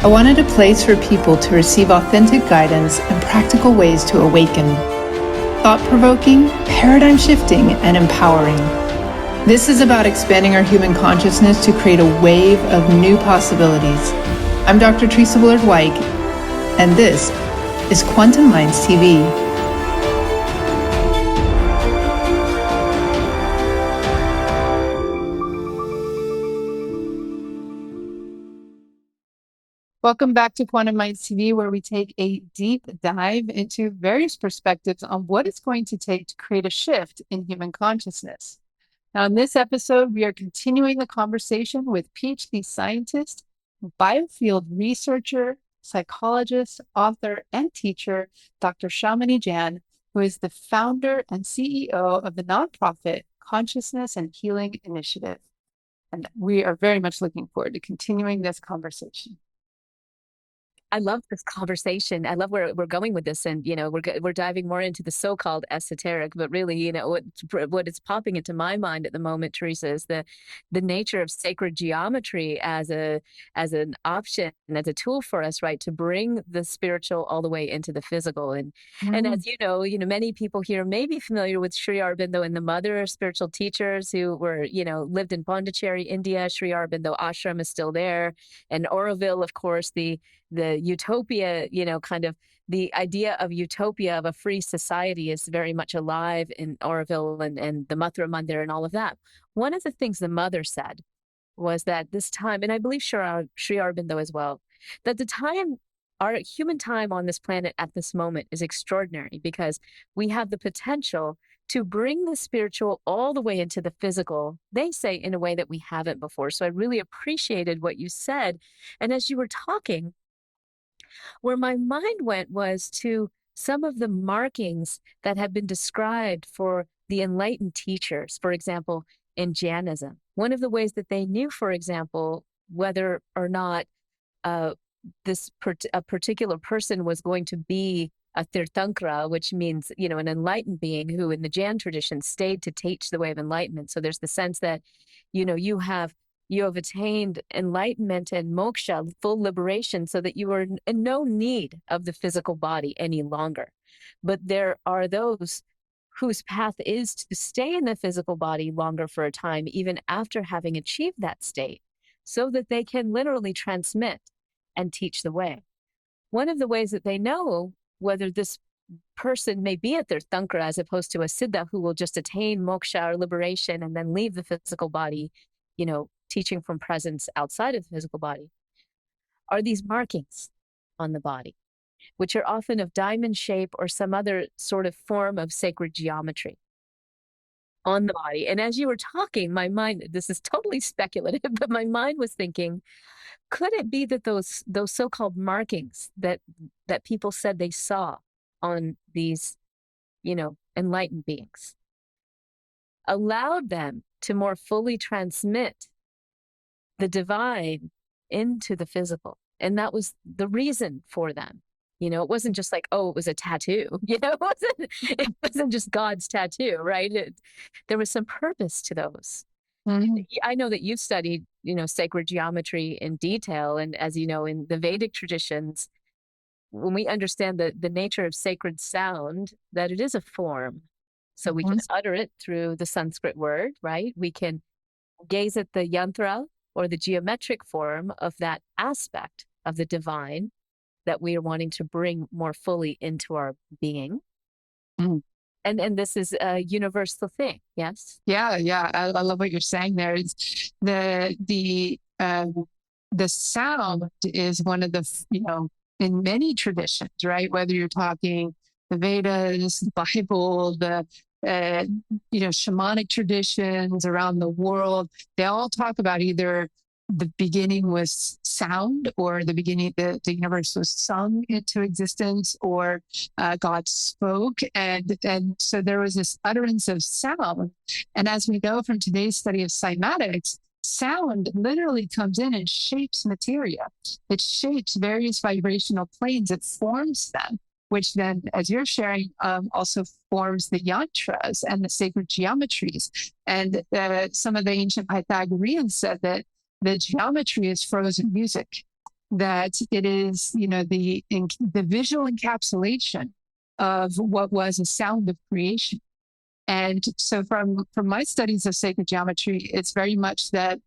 I wanted a place for people to receive authentic guidance and practical ways to awaken. Thought-provoking, paradigm-shifting, and empowering. This is about expanding our human consciousness to create a wave of new possibilities. I'm Dr. Theresa Bullard, and this is Quantum Minds TV. Welcome back to Quantum Minds TV, where we take a deep dive into various perspectives on what it's going to take to create a shift in human consciousness. Now, in this episode, we are continuing the conversation with PhD scientist, Biofield researcher, psychologist, author, and teacher, Dr. Shamini Jain, who is the founder and CEO of the nonprofit Consciousness and Healing Initiative. And we are very much looking forward to continuing this conversation. I love this conversation. I love where we're going with this, and we're diving more into the so-called esoteric, but really, what is popping into my mind at the moment, Theresa, is the nature of sacred geometry as an option and as a tool for us, right, to bring the spiritual all the way into the physical. And as you know, many people here may be familiar with Sri Aurobindo and the mother spiritual teachers who were, lived in Pondicherry, India. Sri Aurobindo ashram is still there, and Auroville, of course, the utopia, kind of the idea of utopia of a free society is very much alive in Auroville and the Mathura Mandir and all of that. One of the things the mother said was that this time, and I believe Sri Aurobindo as well, that the time, our human time on this planet at this moment is extraordinary because we have the potential to bring the spiritual all the way into the physical, they say, in a way that we haven't before. So I really appreciated what you said. And as you were talking, where my mind went was to some of the markings that have been described for the enlightened teachers, for example, in Jainism. One of the ways that they knew, for example, whether or not a particular person was going to be a Tirthankara, which means, an enlightened being who in the Jain tradition stayed to teach the way of enlightenment. So there's the sense that, you have attained enlightenment and moksha, full liberation, so that you are in no need of the physical body any longer. But there are those whose path is to stay in the physical body longer for a time, even after having achieved that state, so that they can literally transmit and teach the way. One of the ways that they know whether this person may be a Tirthankara as opposed to a Siddha who will just attain moksha or liberation and then leave the physical body, teaching from presence outside of the physical body, are these markings on the body, which are often of diamond shape or some other sort of form of sacred geometry on the body. And as you were talking, my mind, this is totally speculative, but my mind was thinking, could it be that those so-called markings that people said they saw on these, enlightened beings allowed them to more fully transmit the divine into the physical? And that was the reason for them. It wasn't just like, oh, it was a tattoo. It wasn't just God's tattoo, right? There was some purpose to those. Mm-hmm. I know that you've studied, sacred geometry in detail. And as you know, in the Vedic traditions, when we understand the nature of sacred sound, that it is a form. So we can utter it through the Sanskrit word, right? We can gaze at the yantra or the geometric form of that aspect of the divine that we are wanting to bring more fully into our being. Mm. And this is a universal thing, yes? Yeah. I love what you're saying there. It's the sound is one of the, in many traditions, right? Whether you're talking the Vedas, the Bible, the shamanic traditions around the world, they all talk about either the beginning was sound, or the beginning, the universe was sung into existence, or God spoke. And so there was this utterance of sound. And as we know from today's study of cymatics, sound literally comes in and shapes materia. It shapes various vibrational planes. It forms them, which then, as you're sharing, also forms the yantras and the sacred geometries. And some of the ancient Pythagoreans said that the geometry is frozen music. that it is, the visual encapsulation of what was a sound of creation. And so from my studies of sacred geometry, it's very much that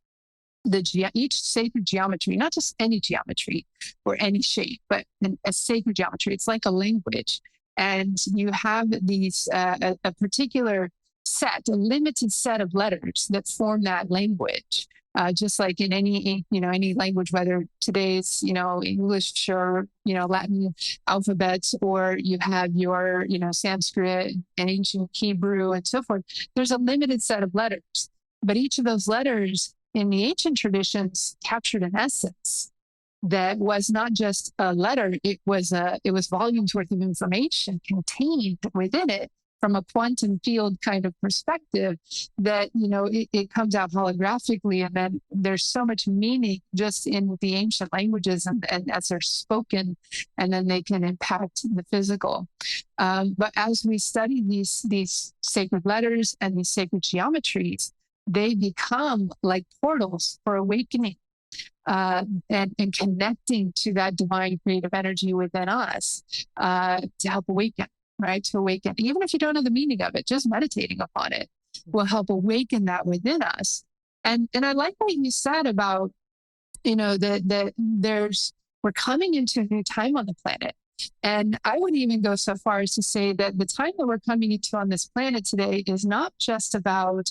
each sacred geometry, not just any geometry or any shape, but a sacred geometry, it's like a language. And you have these, a particular set, a limited set of letters that form that language. Just like in any language, whether today's, English or, Latin alphabets, or you have your, Sanskrit, ancient Hebrew, and so forth, there's a limited set of letters. But each of those letters in the ancient traditions captured an essence that was not just a letter, it was volumes worth of information contained within it from a quantum field kind of perspective that, it comes out holographically. And then there's so much meaning just in the ancient languages and as they're spoken, and then they can impact the physical. But as we study these sacred letters and these sacred geometries, they become like portals for awakening and connecting to that divine creative energy within us to help awaken, right? To awaken. Even if you don't know the meaning of it, just meditating upon it will help awaken that within us. And I like what you said about, that we're coming into a new time on the planet. And I would even go so far as to say that the time that we're coming into on this planet today is not just about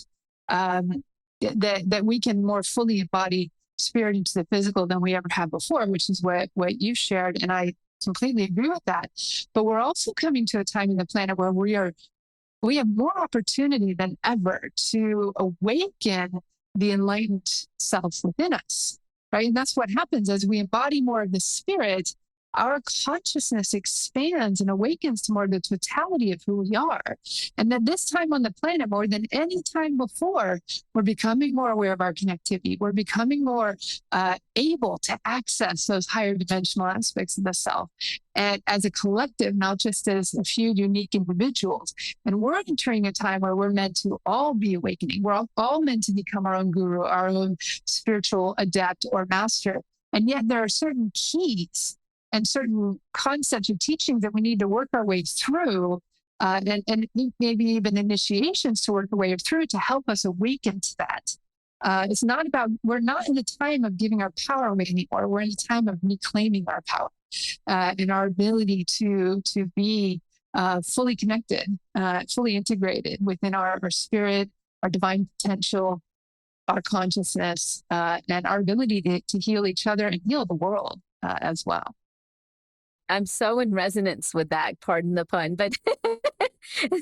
that we can more fully embody spirit into the physical than we ever have before, which is what you shared. And I completely agree with that. But we're also coming to a time in the planet where we have more opportunity than ever to awaken the enlightened self within us, right? And that's what happens as we embody more of the spirit. Our consciousness expands and awakens to more of the totality of who we are. And then this time on the planet, more than any time before, we're becoming more aware of our connectivity. We're becoming more able to access those higher dimensional aspects of the self. And as a collective, not just as a few unique individuals. And we're entering a time where we're meant to all be awakening. We're all meant to become our own guru, our own spiritual adept or master. And yet there are certain keys and certain concepts or teachings that we need to work our way through, and maybe even initiations to work our way through to help us awaken to that. It's not about, we're not in the time of giving our power away anymore. We're in the time of reclaiming our power and our ability to be fully connected, fully integrated within our spirit, our divine potential, our consciousness, and our ability to heal each other and heal the world as well. I'm so in resonance with that, pardon the pun. But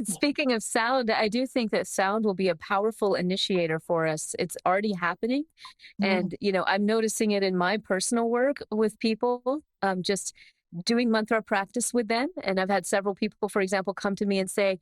speaking of sound, I do think that sound will be a powerful initiator for us. It's already happening. And, I'm noticing it in my personal work with people, just doing mantra practice with them. And I've had several people, for example, come to me and say,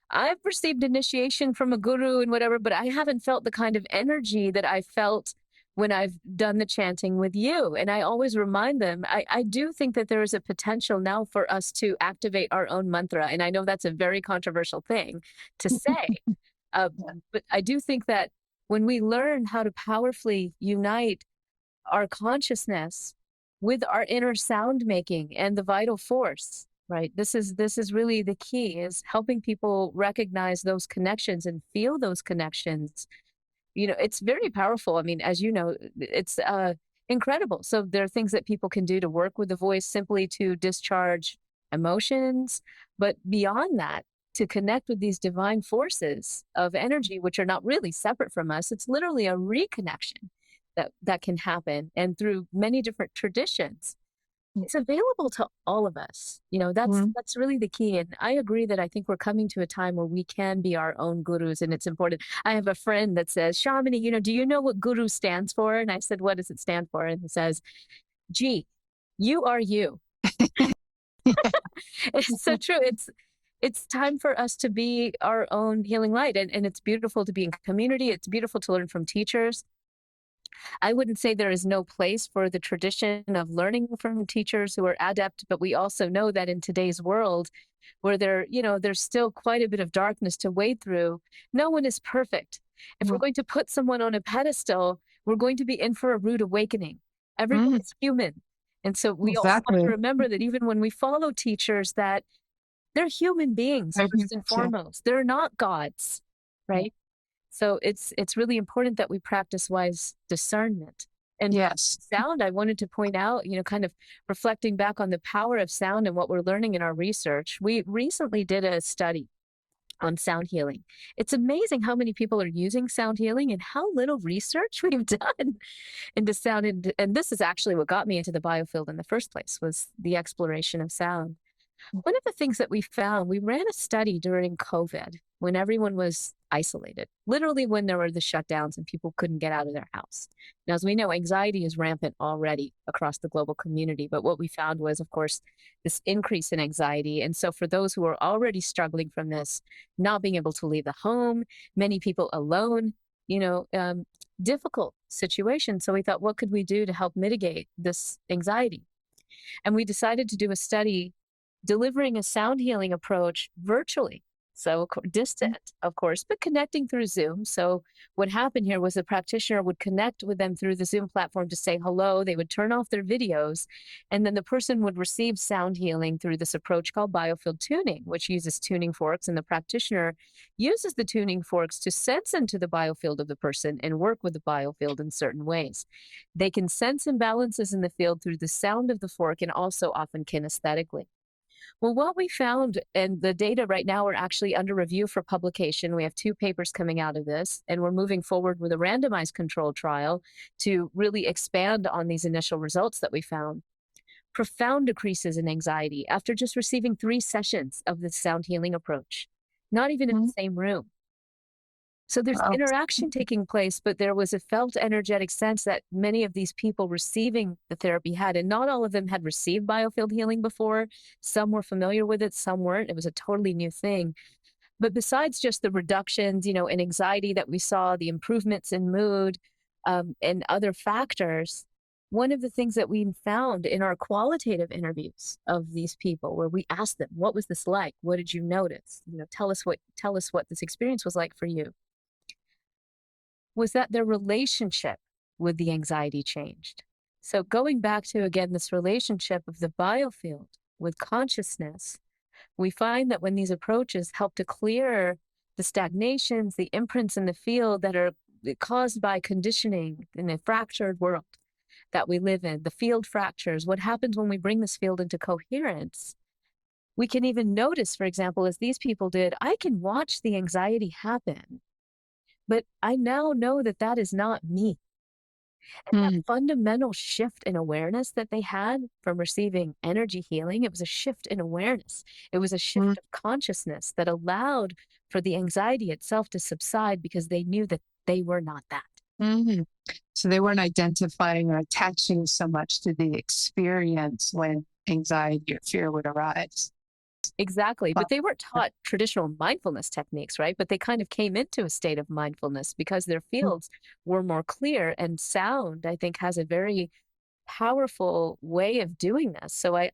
I've received initiation from a guru and whatever, but I haven't felt the kind of energy that I felt when I've done the chanting with you. And I always remind them, I do think that there is a potential now for us to activate our own mantra. And I know that's a very controversial thing to say, but I do think that when we learn how to powerfully unite our consciousness with our inner sound making and the vital force, right? This is really the key, is helping people recognize those connections and feel those connections. It's very powerful. I mean, as you know, it's incredible. So there are things that people can do to work with the voice simply to discharge emotions, but beyond that, to connect with these divine forces of energy, which are not really separate from us. It's literally a reconnection that can happen. And through many different traditions, it's available to all of us. That's really the key. And I agree that I think we're coming to a time where we can be our own gurus, and it's important. I have a friend that says, Shamini, do you know what guru stands for? And I said, what does it stand for? And he says, G, you are you. It's so true. It's time for us to be our own healing light. And it's beautiful to be in community. It's beautiful to learn from teachers. I wouldn't say there is no place for the tradition of learning from teachers who are adept, but we also know that in today's world, where there's still quite a bit of darkness to wade through, no one is perfect. If we're going to put someone on a pedestal, we're going to be in for a rude awakening. Everyone is human. And so we also have to Exactly. remember that even when we follow teachers, that they're human beings Very first and much, yeah. foremost. They're not gods, right? So it's really important that we practice wise discernment. And Yes. sound, I wanted to point out, kind of reflecting back on the power of sound and what we're learning in our research. We recently did a study on sound healing. It's amazing how many people are using sound healing and how little research we've done into sound. And this is actually what got me into the biofield in the first place, was the exploration of sound. One of the things that we found, we ran a study during COVID when everyone was isolated, literally when there were the shutdowns and people couldn't get out of their house. Now, as we know, anxiety is rampant already across the global community. But what we found was, of course, this increase in anxiety. And so for those who are already struggling from this, not being able to leave the home, many people alone, difficult situation. So we thought, what could we do to help mitigate this anxiety? And we decided to do a study delivering a sound healing approach virtually. So distant, of course, but connecting through Zoom. So what happened here was the practitioner would connect with them through the Zoom platform to say hello. They would turn off their videos, and then the person would receive sound healing through this approach called Biofield tuning, which uses tuning forks. And the practitioner uses the tuning forks to sense into the biofield of the person and work with the biofield in certain ways. They can sense imbalances in the field through the sound of the fork and also often kinesthetically. Well, what we found, and the data right now are actually under review for publication. We have 2 papers coming out of this, and we're moving forward with a randomized controlled trial to really expand on these initial results that we found. Profound decreases in anxiety after just receiving 3 sessions of the sound healing approach, not even in the Mhm. same room. So there's Wow. interaction taking place, but there was a felt energetic sense that many of these people receiving the therapy had, and not all of them had received biofield healing before. Some were familiar with it, some weren't. It was a totally new thing. But besides just the reductions, in anxiety that we saw, the improvements in mood, and other factors, one of the things that we found in our qualitative interviews of these people, where we asked them, "What was this like? What did you notice? Tell us what this experience was like for you." Was that their relationship with the anxiety changed. So going back to, again, this relationship of the biofield with consciousness, we find that when these approaches help to clear the stagnations, the imprints in the field that are caused by conditioning in a fractured world that we live in, the field fractures, what happens when we bring this field into coherence? We can even notice, for example, as these people did, I can watch the anxiety happen, but I now know that that is not me. And that Mm. fundamental shift in awareness that they had from receiving energy healing, it was a shift in awareness. It was a Mm. shift of consciousness that allowed for the anxiety itself to subside because they knew that they were not that. Mhm. So they weren't identifying or attaching so much to the experience when anxiety or fear would arise. Exactly. Wow. But they weren't taught traditional mindfulness techniques, right? But they kind of came into a state of mindfulness because their Mm. fields were more clear. And sound, I think, has a very powerful way of doing this. So I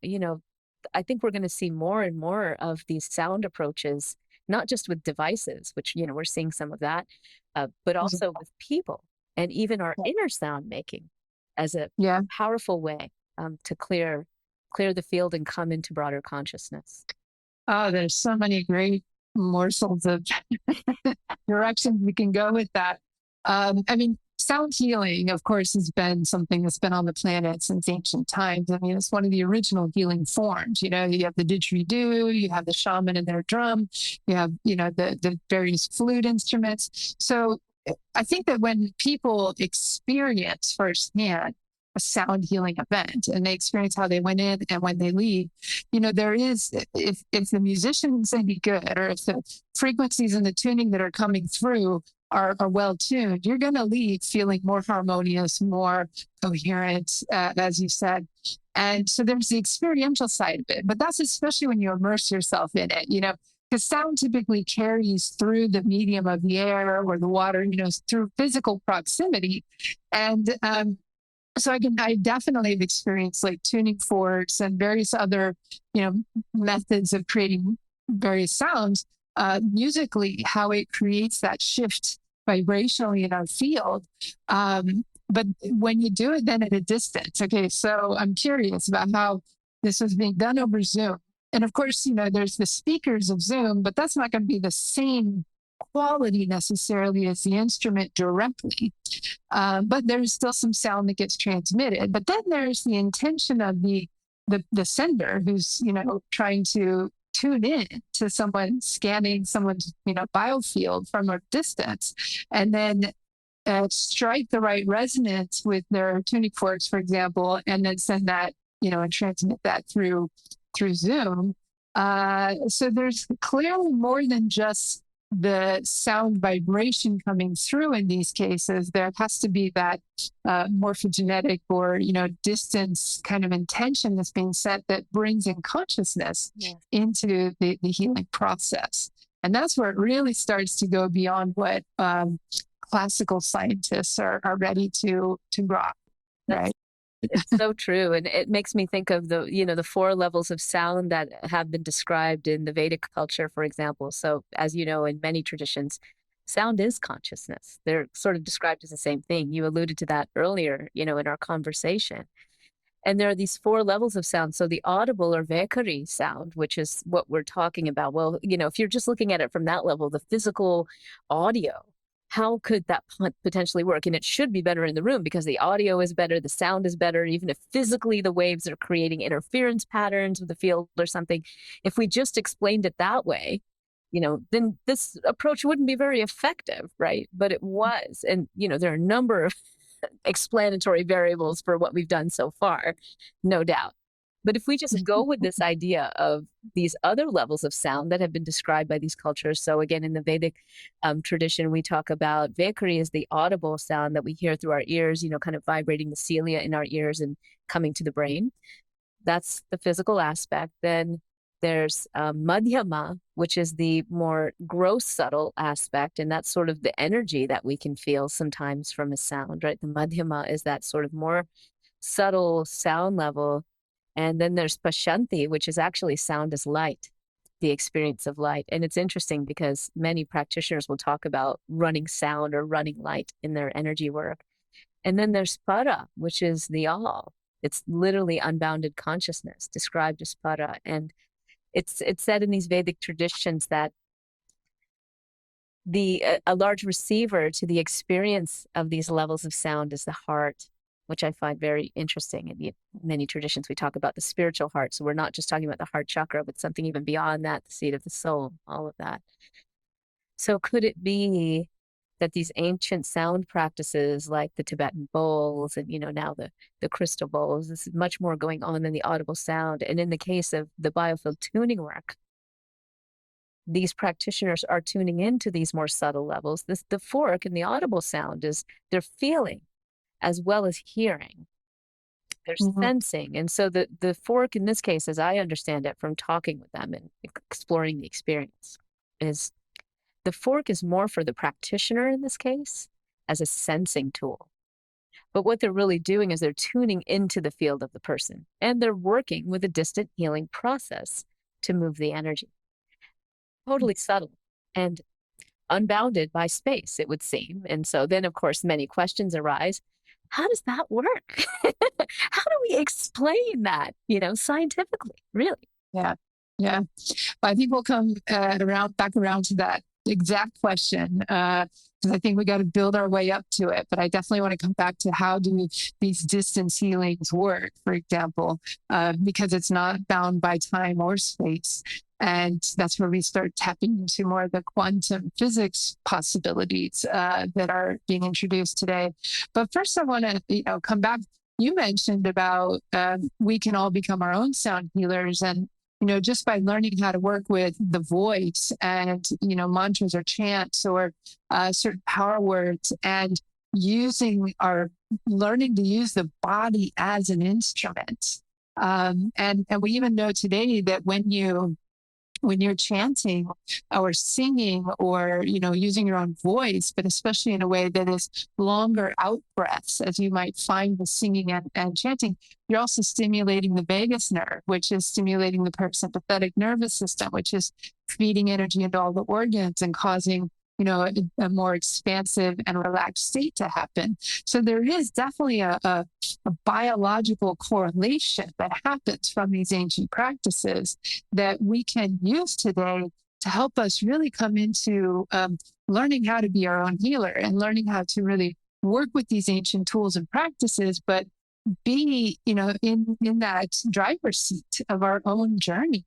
think we're going to see more and more of these sound approaches, not just with devices, which, we're seeing some of that, but also with people and even our inner sound making as a Yeah. powerful way to clear the field and come into broader consciousness. Oh, there's so many great morsels of directions we can go with that. I mean, sound healing, of course, has been something that's been on the planet since ancient times. I mean, it's one of the original healing forms. You have the didgeridoo, you have the shaman and their drum, you have, the various flute instruments. So I think that when people experience firsthand a sound healing event and they experience how they went in and when they leave, there is, if the musician's any good or if the frequencies and the tuning that are coming through are well tuned, you're going to leave feeling more harmonious, more coherent, as you said. And so there's the experiential side of it, but that's especially when you immerse yourself in it, because sound typically carries through the medium of the air or the water, through physical proximity. And so I definitely have experienced like tuning forks and various other, methods of creating various sounds, musically, how it creates that shift vibrationally in our field. but when you do it then at a distance, okay, so I'm curious about how this was being done over Zoom. And of course, there's the speakers of Zoom, but that's not going to be the same quality necessarily as the instrument directly. But there's still some sound that gets transmitted. But then there's the intention of the sender who's, trying to tune in to someone scanning someone's, biofield from a distance, and then strike the right resonance with their tuning forks, for example, and then send that, and transmit that through Zoom. So there's clearly more than just the sound vibration coming through in these cases. There has to be that morphogenetic or, distance kind of intention that's being set that brings in consciousness into the healing process. And that's where it really starts to go beyond what classical scientists are ready to grok, right? It's so true. And it makes me think of the 4 levels of sound that have been described in the Vedic culture, for example. So as you know, in many traditions, sound is consciousness. They're sort of described as the same thing. You alluded to that earlier, in our conversation. And there are these 4 levels of sound. So the audible or Vaikari sound, which is what we're talking about. Well, if you're just looking at it from that level, the physical audio, how could that potentially work? And it should be better in the room because the audio is better, the sound is better, even if physically the waves are creating interference patterns with the field or something. If we just explained it that way, then this approach wouldn't be very effective, right? But it was. And, there are a number of explanatory variables for what we've done so far, no doubt. But if we just go with this idea of these other levels of sound that have been described by these cultures. So again, in the Vedic tradition, we talk about Vaikari as the audible sound that we hear through our ears, kind of vibrating the cilia in our ears and coming to the brain. That's the physical aspect. Then there's Madhyama, which is the more gross, subtle aspect. And that's sort of the energy that we can feel sometimes from a sound, right? The Madhyama is that sort of more subtle sound level. And then there's Pashanti, which is actually sound as light, the experience of light. And it's interesting because many practitioners will talk about running sound or running light in their energy work. And then there's Para, which is the all. It's literally unbounded consciousness, described as Para. And it's said in these Vedic traditions that a large receiver to the experience of these levels of sound is the heart, which I find very interesting. In many traditions, we talk about the spiritual heart. So we're not just talking about the heart chakra, but something even beyond that, the seat of the soul, all of that. So could it be that these ancient sound practices like the Tibetan bowls and, now the crystal bowls, this is much more going on than the audible sound. And in the case of the Biofield tuning work, these practitioners are tuning into these more subtle levels. The fork and the audible sound is they're feeling as well as hearing. They're sensing. And so the fork in this case, as I understand it from talking with them and exploring the experience, is the fork is more for the practitioner in this case as a sensing tool. But what they're really doing is they're tuning into the field of the person, and they're working with a distant healing process to move the energy. Totally subtle and unbounded by space, it would seem. And so then, of course, many questions arise. How does that work? How do we explain that, scientifically, really? Yeah. I think we'll come back around to that exact question because I think we got to build our way up to it. But I definitely want to come back to how do these distance healings work, for example, because it's not bound by time or space. And that's where we start tapping into more of the quantum physics possibilities that are being introduced today. But first, I want to come back. You mentioned about we can all become our own sound healers, and just by learning how to work with the voice and mantras or chants or certain power words, and learning to use the body as an instrument. And we even know today that when you're chanting or singing or, using your own voice, but especially in a way that is longer out breaths, as you might find with singing and chanting, you're also stimulating the vagus nerve, which is stimulating the parasympathetic nervous system, which is feeding energy into all the organs and causing a more expansive and relaxed state to happen. So there is definitely a biological correlation that happens from these ancient practices that we can use today to help us really come into learning how to be our own healer and learning how to really work with these ancient tools and practices, but be, in that driver's seat of our own journey,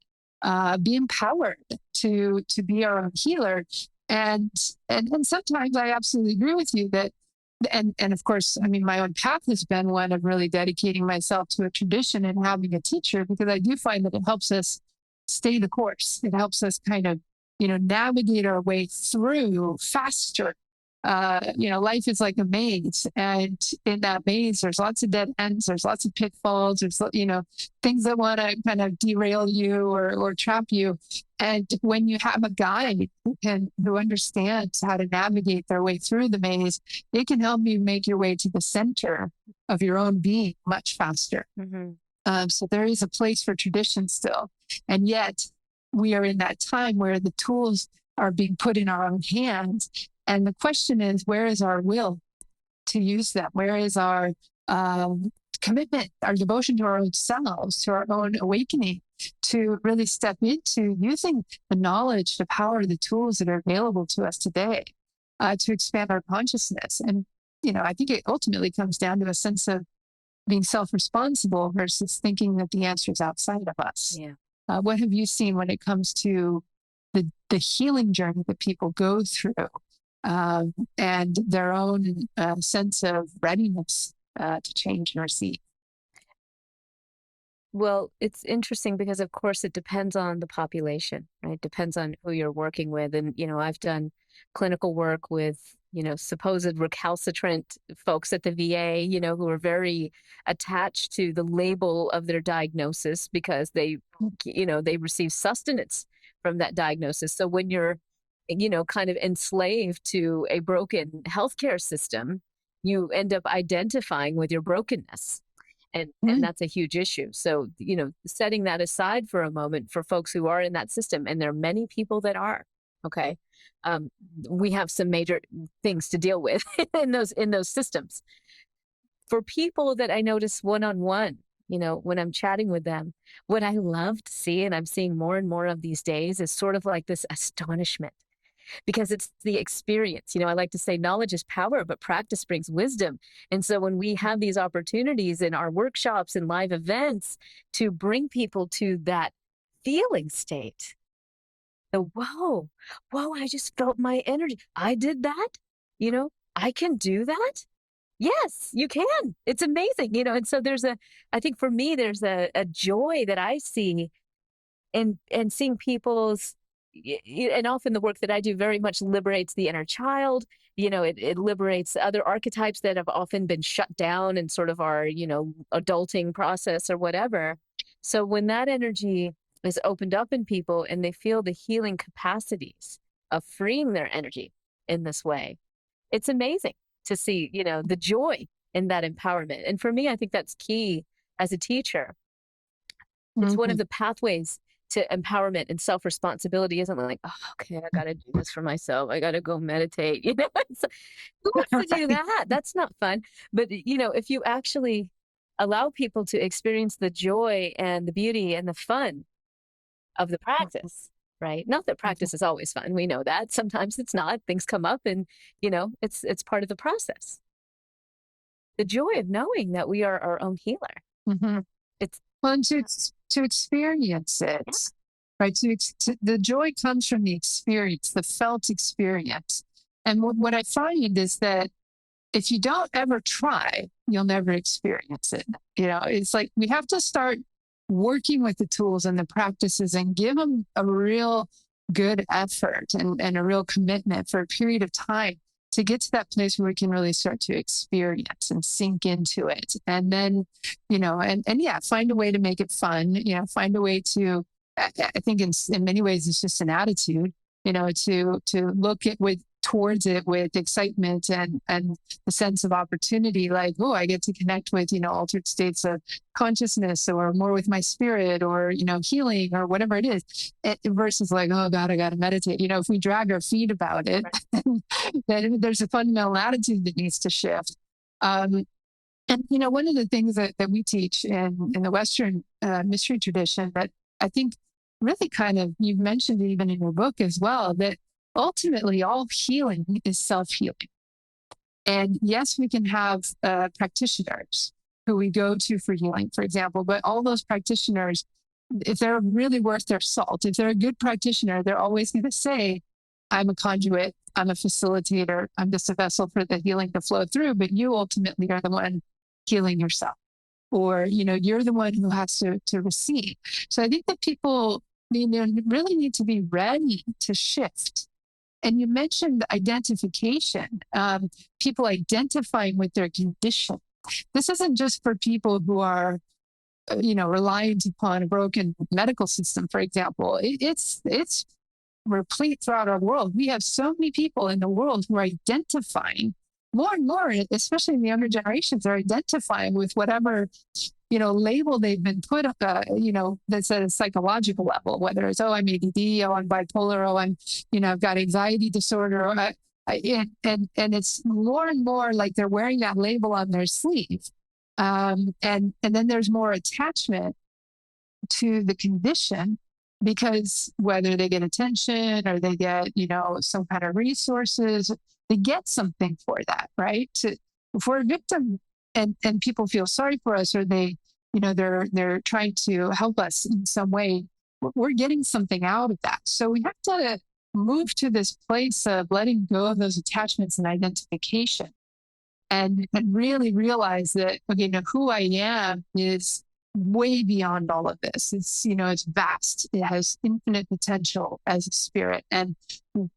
be empowered to be our own healer. And sometimes I absolutely agree with you that, and of course, I mean, my own path has been one of really dedicating myself to a tradition and having a teacher, because I do find that it helps us stay the course. It helps us kind of, navigate our way through faster. Life is like a maze, and in that maze, there's lots of dead ends, there's lots of pitfalls, there's, things that want to kind of derail you or trap you. And when you have a guide who understands how to navigate their way through the maze, it can help you make your way to the center of your own being much faster. So there is a place for tradition still. And yet we are in that time where the tools are being put in our own hands. And the question is, where is our will to use them? Where is our commitment, our devotion to our own selves, to our own awakening, to really step into using the knowledge, the power, the tools that are available to us today to expand our consciousness? And, I think it ultimately comes down to a sense of being self-responsible versus thinking that the answer is outside of us. Yeah. What have you seen when it comes to the healing journey that people go through and their own sense of readiness to change and receive? Well, it's interesting because, of course, it depends on the population, right? It depends on who you're working with. And, I've done clinical work with, supposed recalcitrant folks at the VA, who are very attached to the label of their diagnosis because they receive sustenance from that diagnosis. So when you're, kind of enslaved to a broken healthcare system, you end up identifying with your brokenness. And that's a huge issue. So, setting that aside for a moment for folks who are in that system, and there are many people that are, okay, we have some major things to deal with in those systems. For people that I notice one-on-one, when I'm chatting with them, what I love to see, and I'm seeing more and more of these days, is sort of like this astonishment. Because it's the experience. I like to say knowledge is power, but practice brings wisdom. And so when we have these opportunities in our workshops and live events to bring people to that feeling state, whoa, I just felt my energy. I did that. I can do that. Yes, you can. It's amazing. And so I think for me, there's a joy that I see in seeing people's, and often the work that I do very much liberates the inner child. It liberates other archetypes that have often been shut down in sort of our, adulting process or whatever. So when that energy is opened up in people and they feel the healing capacities of freeing their energy in this way, it's amazing to see, the joy in that empowerment. And for me, I think that's key as a teacher. It's one of the pathways to empowerment and self-responsibility. Isn't like, oh, okay, I got to do this for myself. I got to go meditate. Who wants to do that? That's not fun. But, if you actually allow people to experience the joy and the beauty and the fun of the practice, right? Not that practice is always fun. We know that. Sometimes it's not. Things come up and, it's part of the process. The joy of knowing that we are our own healer. It's fun to experience it, right? The joy comes from the experience, the felt experience. And what I find is that if you don't ever try, you'll never experience it. It's like we have to start working with the tools and the practices and give them a real good effort and a real commitment for a period of time to get to that place where we can really start to experience and sink into it. And then, find a way to make it fun, find a way to, I think in many ways, it's just an attitude, to look at with towards it with excitement and the sense of opportunity, like, oh, I get to connect with, altered states of consciousness or more with my spirit or, healing or whatever it is, versus like, oh God, I got to meditate. If we drag our feet about it, then there's a fundamental attitude that needs to shift. And, one of the things that we teach in the Western mystery tradition that I think really kind of, you've mentioned it even in your book as well, that ultimately all healing is self-healing. And yes, we can have practitioners who we go to for healing, for example, but all those practitioners, if they're really worth their salt, if they're a good practitioner, they're always going to say, I'm a conduit, I'm a facilitator, I'm just a vessel for the healing to flow through, but you ultimately are the one healing yourself, or you're the one who has to receive. So I think that people really need to be ready to shift. And you mentioned identification, people identifying with their condition. This isn't just for people who are reliant upon a broken medical system, for example. It's replete throughout our world. We have so many people in the world who are identifying more and more, especially in the younger generations, are identifying with whatever, label they've been put, that's at a psychological level, whether it's, oh, I'm ADD, oh, I'm bipolar, oh, I've got anxiety disorder. And it's more and more like they're wearing that label on their sleeve. And then there's more attachment to the condition, because whether they get attention or they get, some kind of resources, they get something for that, right? If we're a victim and people feel sorry for us, or they, they're trying to help us in some way, we're getting something out of that. So we have to move to this place of letting go of those attachments and identification, and really realize that, okay, who I am is way beyond all of this. It's, it's vast. It has infinite potential as a spirit. And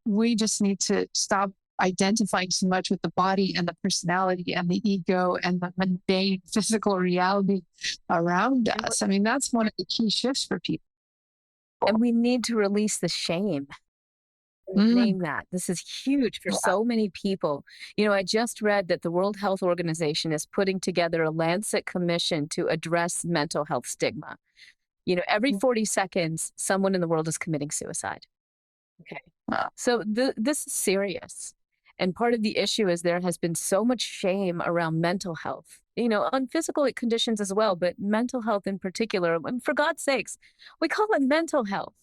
we just need to stop identifying so much with the body and the personality and the ego and the mundane physical reality around us. I mean, that's one of the key shifts for people. And we need to release the shame. Name that. This is huge for so many people. I just read that the World Health Organization is putting together a Lancet commission to address mental health stigma. Every 40 seconds, someone in the world is committing suicide. Okay. So this is serious. And part of the issue is there has been so much shame around mental health, on physical conditions as well, but mental health in particular. And for God's sakes, we call it mental health.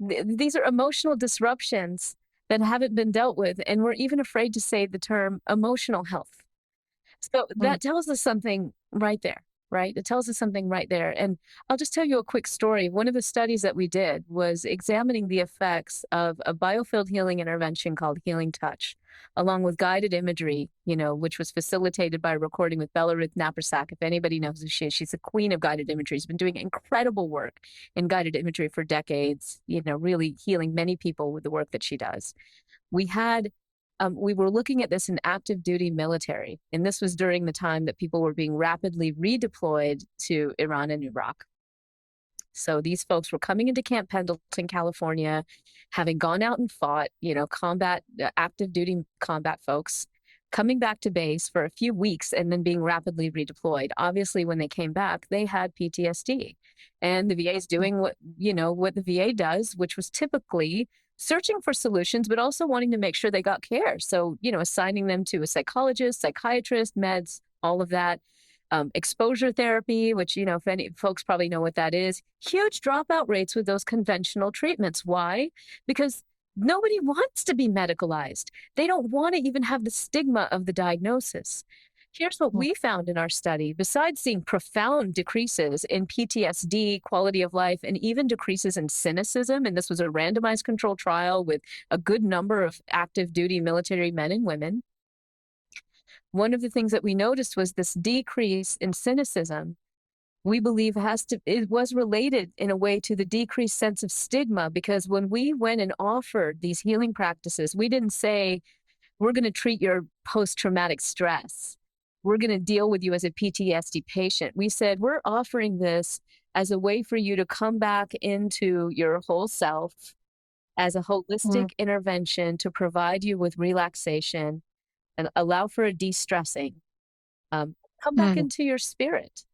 These are emotional disruptions that haven't been dealt with, and we're even afraid to say the term emotional health. So that tells us something right there, right? It tells us something right there. And I'll just tell you a quick story. One of the studies that we did was examining the effects of a Biofield healing intervention called Healing Touch, along with guided imagery, which was facilitated by a recording with Bella Ruth Naprasak. If anybody knows who she is, she's a queen of guided imagery. She's been doing incredible work in guided imagery for decades, really healing many people with the work that she does. We were looking at this in active duty military, and this was during the time that people were being rapidly redeployed to Iran and Iraq. So these folks were coming into Camp Pendleton, California, having gone out and fought, combat, active duty combat folks, coming back to base for a few weeks and then being rapidly redeployed. Obviously, when they came back, they had PTSD, and the VA is doing what the VA does, which was typically searching for solutions, but also wanting to make sure they got care. So, assigning them to a psychologist, psychiatrist, meds, all of that. Exposure therapy, which, if any folks probably know what that is, huge dropout rates with those conventional treatments. Why? Because nobody wants to be medicalized. They don't want to even have the stigma of the diagnosis. Here's what we found in our study. Besides seeing profound decreases in PTSD, quality of life, and even decreases in cynicism, and this was a randomized controlled trial with a good number of active duty military men and women, one of the things that we noticed was this decrease in cynicism. We believe it was related in a way to the decreased sense of stigma, because when we went and offered these healing practices, we didn't say, we're going to treat your post-traumatic stress. We're going to deal with you as a PTSD patient. We said, we're offering this as a way for you to come back into your whole self, as a holistic intervention to provide you with relaxation and allow for a de-stressing. Come back into your spirit.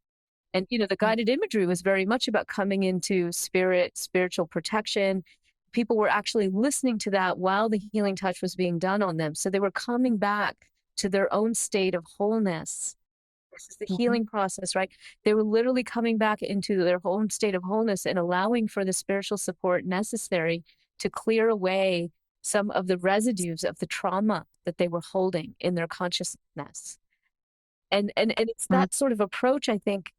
And, the guided imagery was very much about coming into spirit, spiritual protection. People were actually listening to that while the healing touch was being done on them. So they were coming back to their own state of wholeness. This is the healing process, right? They were literally coming back into their own state of wholeness and allowing for the spiritual support necessary to clear away some of the residues of the trauma that they were holding in their consciousness. And it's that sort of approach, I think,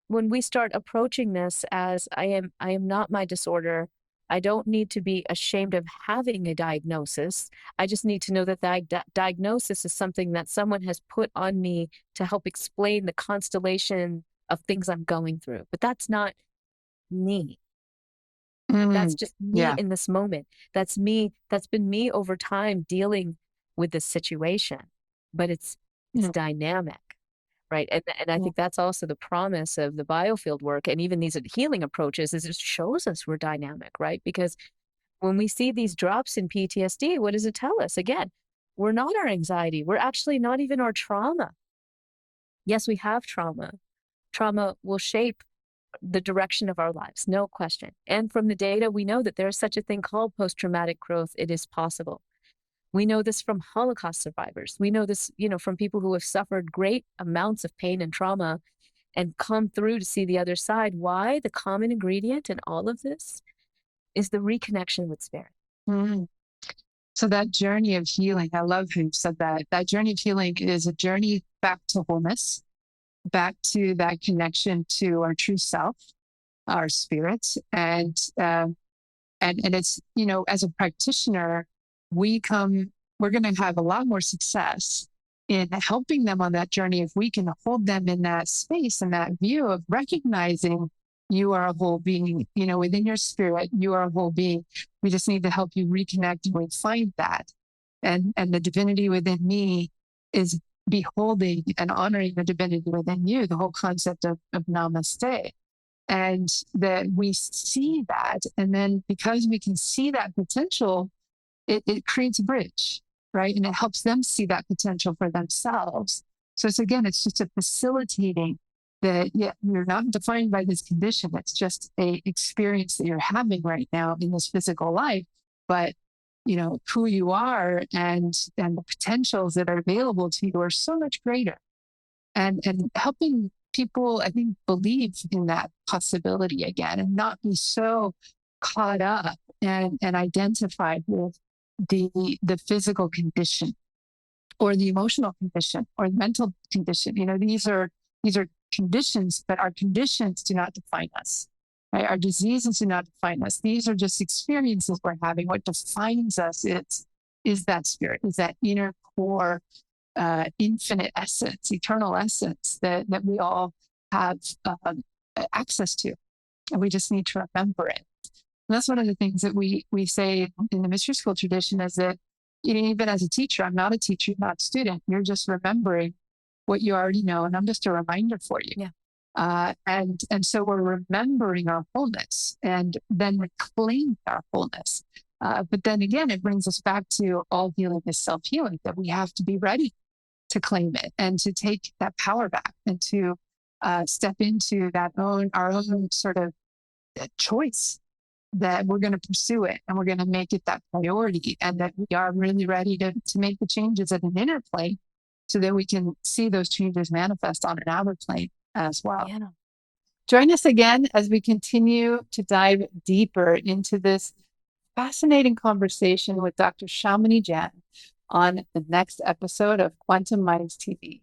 when we start approaching this as I am not my disorder. I don't need to be ashamed of having a diagnosis. I just need to know that the diagnosis is something that someone has put on me to help explain the constellation of things I'm going through. But that's not me. That's just me in this moment. That's me. That's been me over time dealing with this situation. But it's dynamic. Right. And I think that's also the promise of the Biofield work and even these healing approaches is it shows us we're dynamic, right? Because when we see these drops in PTSD, what does it tell us? Again, we're not our anxiety. We're actually not even our trauma. Yes, we have trauma. Trauma will shape the direction of our lives, no question. And from the data, we know that there is such a thing called post-traumatic growth. It is possible. We know this from Holocaust survivors. We know this, from people who have suffered great amounts of pain and trauma and come through to see the other side. Why? The common ingredient in all of this is the reconnection with spirit. So that journey of healing, I love how you said that. That journey of healing is a journey back to wholeness, back to that connection to our true self, our spirits. And it's, as a practitioner, we're going to have a lot more success in helping them on that journey if we can hold them in that space and that view of recognizing you are a whole being, within your spirit, you are a whole being. We just need to help you reconnect and find that. And the divinity within me is beholding and honoring the divinity within you, the whole concept of namaste. And that we see that. And then because we can see that potential, it creates a bridge, right? And it helps them see that potential for themselves. So it's just a facilitating that, you're not defined by this condition. It's just a experience that you're having right now in this physical life. But, who you are and the potentials that are available to you are so much greater. And helping people, I think, believe in that possibility again and not be so caught up and identified with the physical condition or the emotional condition or the mental condition. These are conditions, but our conditions do not define us. Right? Our diseases do not define us. These are just experiences we're having. What defines us is that spirit, is that inner core, infinite essence, eternal essence that we all have access to. And we just need to remember it. And that's one of the things that we say in the mystery school tradition is that, even as a teacher, I'm not a teacher, not a student. You're just remembering what you already know. And I'm just a reminder for you. Yeah. And so we're remembering our wholeness and then reclaiming our wholeness. But then again, it brings us back to all healing is self-healing, that we have to be ready to claim it and to take that power back and to step into our own sort of choice that we're going to pursue it and we're going to make it that priority and that we are really ready to make the changes at an inner plane so that we can see those changes manifest on an outer plane as well. Yeah. Join us again as we continue to dive deeper into this fascinating conversation with Dr. Shamini Jain on the next episode of Quantum Minds TV.